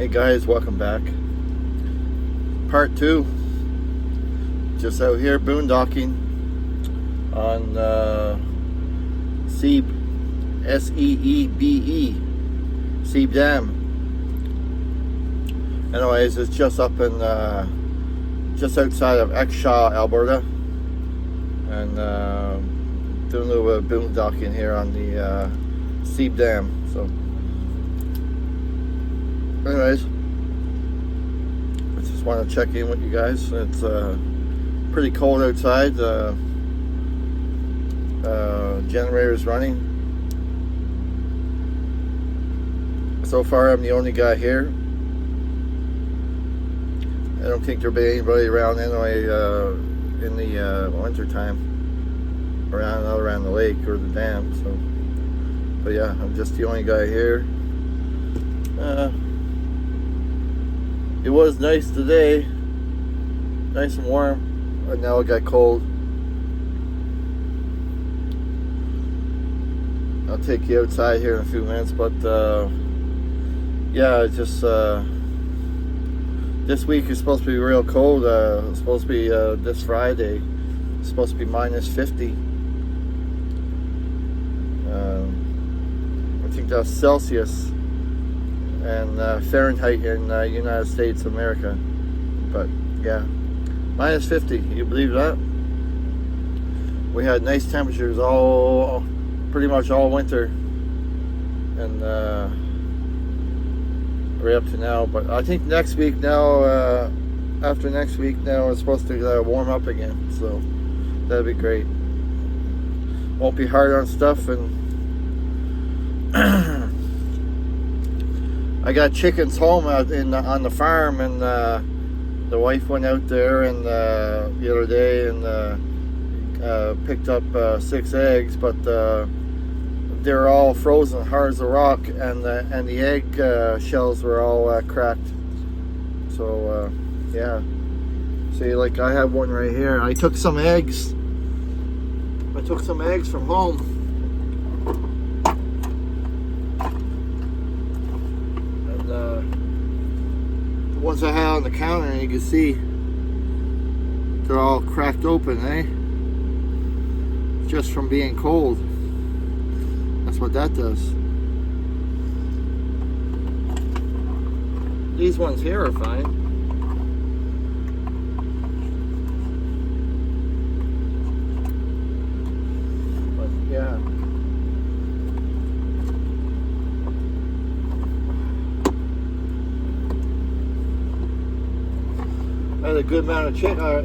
Hey guys, welcome back. Part 2. Just out here boondocking on Seebe, Seebe, Seebe Dam. Anyways, it's just up in, just outside of Exshaw, Alberta. And doing a little bit of boondocking here on the Seebe Dam. So, anyways, I just want to check in with you guys. It's pretty cold outside. Generator's running. So far, I'm the only guy here. I don't think there'll be anybody around anyway in the winter time around the lake or the dam. So, but yeah, I'm just the only guy here. It was nice today, nice and warm, but now it got cold. I'll take you outside here in a few minutes, but yeah, just this week is supposed to be real cold. It's supposed to be this Friday. It's supposed to be minus 50. I think that's Celsius and Fahrenheit in United States of America. But yeah, minus 50. You believe that? We had nice temperatures pretty much all winter, and right up to now. But I think next week now, after next week now, it's supposed to warm up again. So that'd be great. Won't be hard on stuff. And I got chickens home on the farm, and the wife went out there and the other day and picked up 6 eggs, but they're all frozen hard as a rock, and the egg shells were all cracked. So yeah, see, like I have one right here. I took some eggs from home. The ones I had on the counter, and you can see they're all cracked open, just from being cold. That's what that does. These ones here are fine. But yeah. I had a good amount of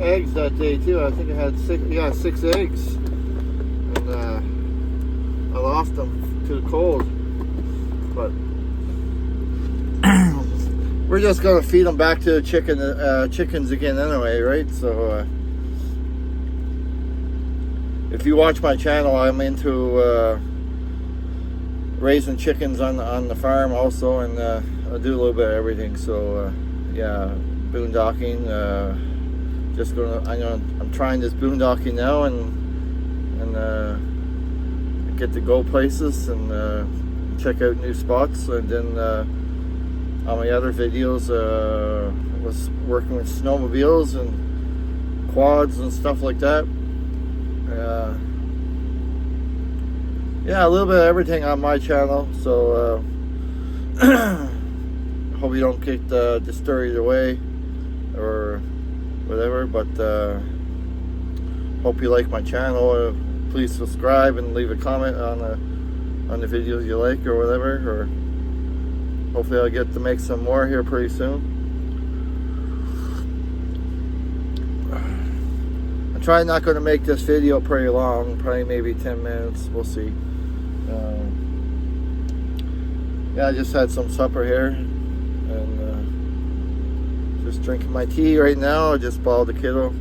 eggs that day too. I think I had 6 eggs, and I lost them to the cold. But we're just gonna feed them back to the chickens again anyway, right? So if you watch my channel, I'm into raising chickens on the farm also, and I do a little bit of everything. So yeah. Boondocking, I'm trying this boondocking now, and get to go places and check out new spots. And then on my other videos, I was working with snowmobiles and quads and stuff like that. Yeah, a little bit of everything on my channel. So hope you don't get discouraged away or whatever, but hope you like my channel. Please subscribe and leave a comment on the videos you like or whatever, or hopefully I'll get to make some more here pretty soon. I'm trying not going to make this video pretty long, probably maybe 10 minutes, we'll see. Yeah, I just had some supper here, and just drinking my tea right now. I just bawled the kiddo.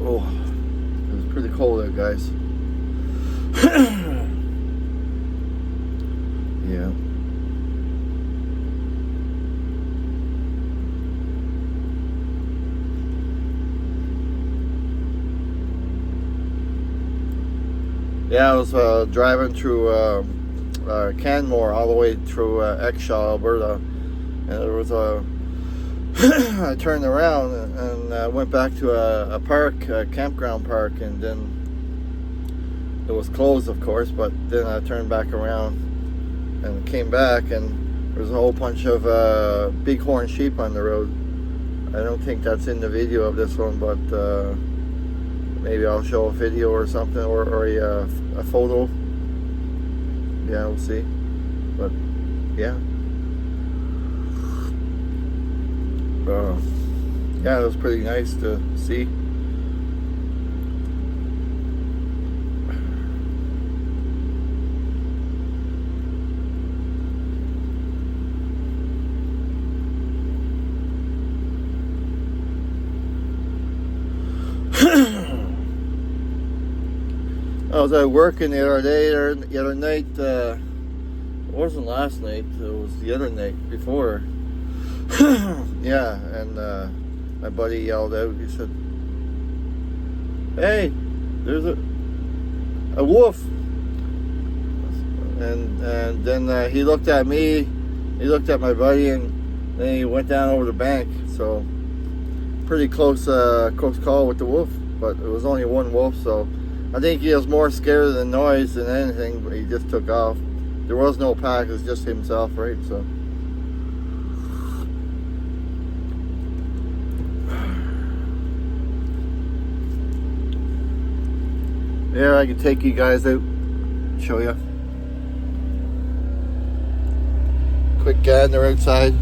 Oh, it was pretty cold out, guys. Yeah. Yeah, I was driving through Canmore all the way through Exshaw, Alberta, and there was a I turned around and went back to a park, a campground park, and then it was closed, of course, but then I turned back around and came back, and there was a whole bunch of bighorn sheep on the road. I don't think that's in the video of this one, but maybe I'll show a video or something, or a photo. Yeah, we'll see. But yeah. Yeah, it was pretty nice to see. I was at work the other night. It wasn't last night, it was the other night before. Yeah, and my buddy yelled out, he said, "Hey, there's a wolf." And then he looked at me, he looked at my buddy, and then he went down over the bank. So pretty close call with the wolf, but it was only one wolf, so I think he was more scared of the noise than anything, but he just took off. There was no pack, it was just himself, right? So there, I can take you guys out, show you. Quick gander outside.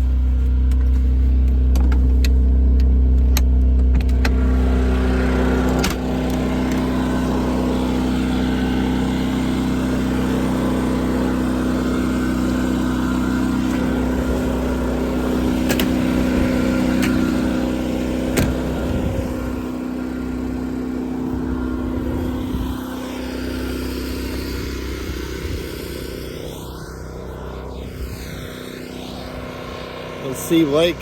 Sea Lake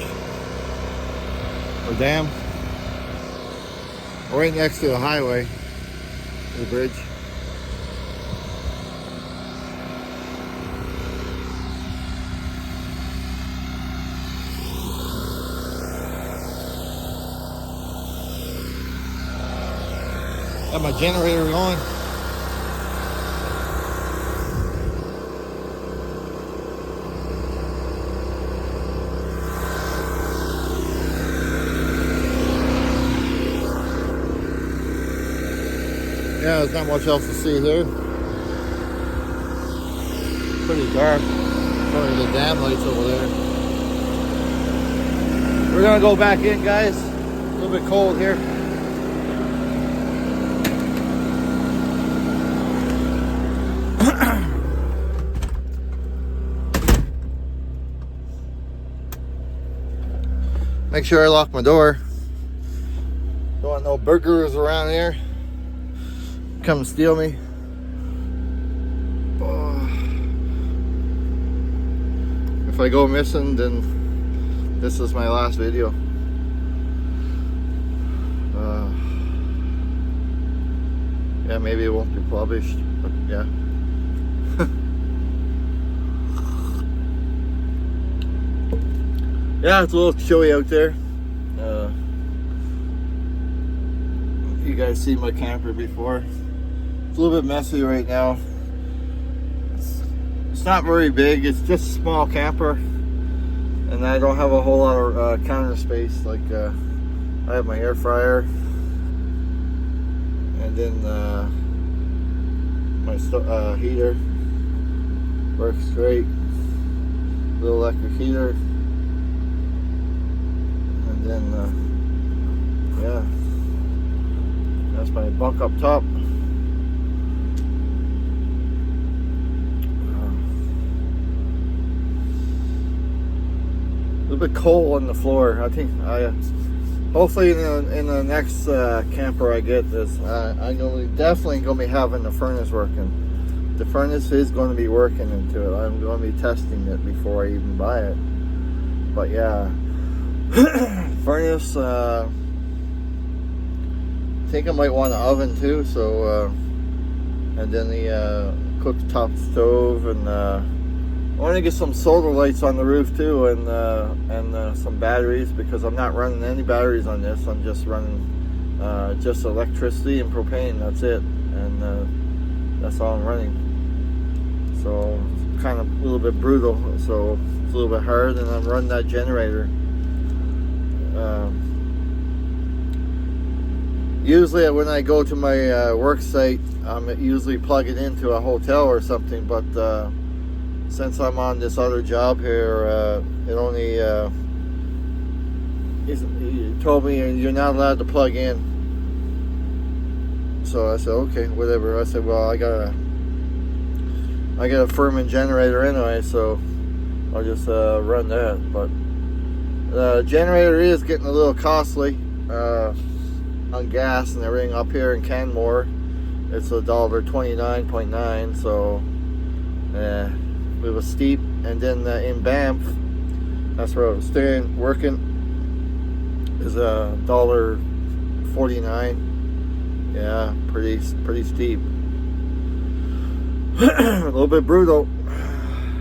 or dam, right next to the highway, the bridge. Got my generator going. Yeah, there's not much else to see here. Pretty dark. Probably the dam lights over there. We're gonna go back in, guys. A little bit cold here. Make sure I lock my door. Don't want no burglars around here. Come steal me. If I go missing, then this is my last video. Yeah, maybe it won't be published, but yeah. Yeah, it's a little chilly out there. You guys seen my camper before. It's a little bit messy right now. It's not very big, it's just a small camper, and I don't have a whole lot of counter space. Like I have my air fryer, and then my heater works great. Little electric heater, and then yeah, that's my bunk up top. A little bit cold on the floor. I think hopefully in the next camper I get this, I'm definitely going to be having the furnace working. The furnace is going to be working into it. I'm going to be testing it before I even buy it. But yeah, furnace. I think I might want an oven too. So and then cooktop stove, and I want to get some solar lights on the roof too, and some batteries, because I'm not running any batteries on this. I'm just running just electricity and propane. That's it, and that's all I'm running. So it's kind of a little bit brutal. So it's a little bit hard, and I'm running that generator. Usually when I go to my work site, I'm usually plug it into a hotel or something, but since I'm on this other job here, it only he told me you're not allowed to plug in. So I said, okay, whatever. I said, well, I got a Furman generator anyway, so I'll just run that. But the generator is getting a little costly on gas and everything up here in Canmore. It's $1.29.9, so it was steep. And then in Banff, that's where I was staying, working, is $1.49. Yeah, pretty steep. A little bit brutal.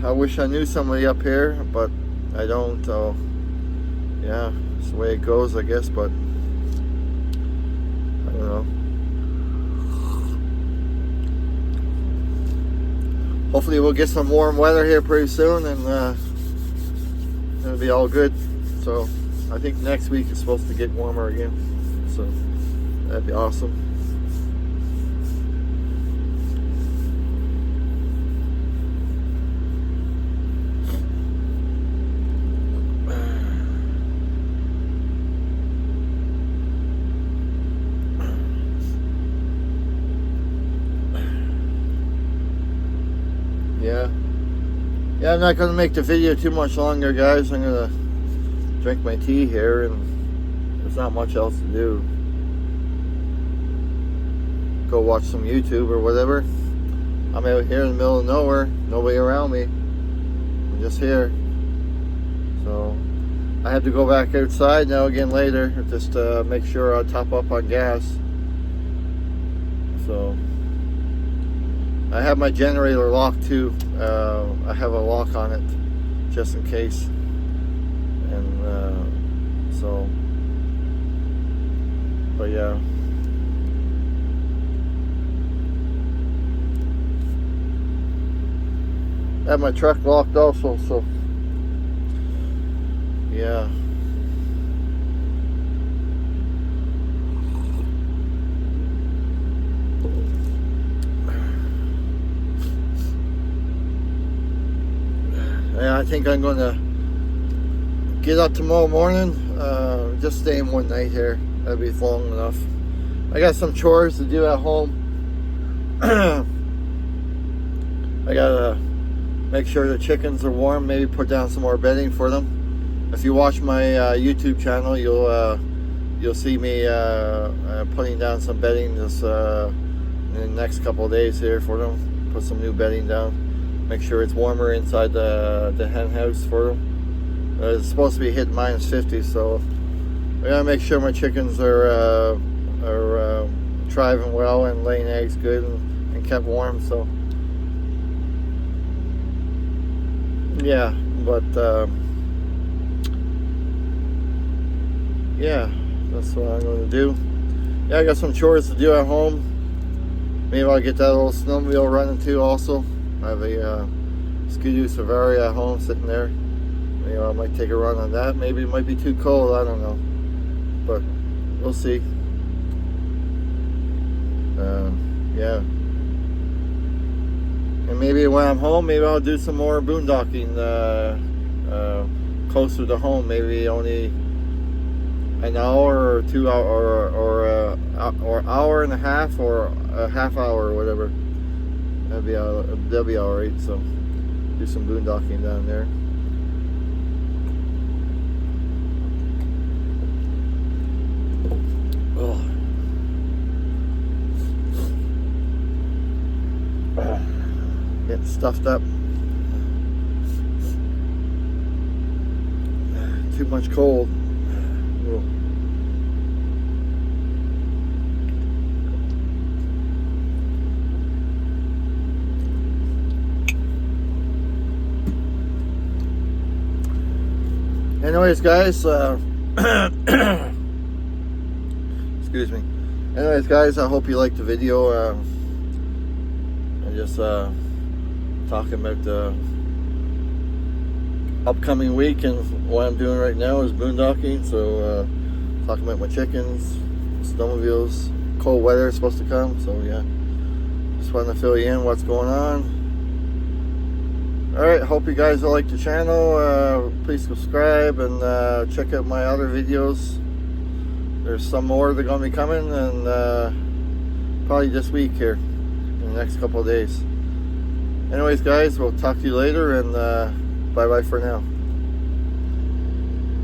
I wish I knew somebody up here, but I don't. So yeah, it's the way it goes, I guess. But I don't know. Hopefully we'll get some warm weather here pretty soon, and it'll be all good. So I think next week is supposed to get warmer again, so that'd be awesome. Yeah, I'm not going to make the video too much longer, guys. I'm going to drink my tea here, and there's not much else to do. Go watch some YouTube or whatever. I'm out here in the middle of nowhere, nobody around me. I'm just here. So I have to go back outside now again later, just to make sure I top up on gas. So I have my generator locked too. I have a lock on it just in case, and so, but yeah. I have my truck locked also, so yeah. Yeah, I think I'm gonna get up tomorrow morning, just stay in one night here. That'll be long enough. I got some chores to do at home. I gotta make sure the chickens are warm, maybe put down some more bedding for them. If you watch my YouTube channel, you'll see me putting down some bedding this in the next couple of days here for them. Put some new bedding down. Make sure it's warmer inside the hen house for them. It's supposed to be hitting -50, so I gotta make sure my chickens are thriving well and laying eggs good and kept warm. So yeah, but yeah, that's what I'm gonna do. Yeah, I got some chores to do at home. Maybe I'll get that little snowmobile running too also. I have a Ski-Doo Safari at home sitting there. Maybe I might take a run on that. Maybe it might be too cold, I don't know. But we'll see. Yeah. And maybe when I'm home, maybe I'll do some more boondocking closer to home. Maybe only an hour or 2 hour or hour and a half or a half hour or whatever. That'll be all right. So do some boondocking down there. Oh. Getting stuffed up. Too much cold. Oh. Anyways, guys, excuse me. Anyways, guys, I hope you liked the video. I'm just talking about the upcoming week, and what I'm doing right now is boondocking. So talking about my chickens, snowmobiles, cold weather is supposed to come. So yeah, just wanted to fill you in what's going on. Alright, hope you guys will like the channel. Please subscribe and check out my other videos. There's some more that are going to be coming, and probably this week here in the next couple of days. Anyways, guys, we'll talk to you later, and bye bye for now.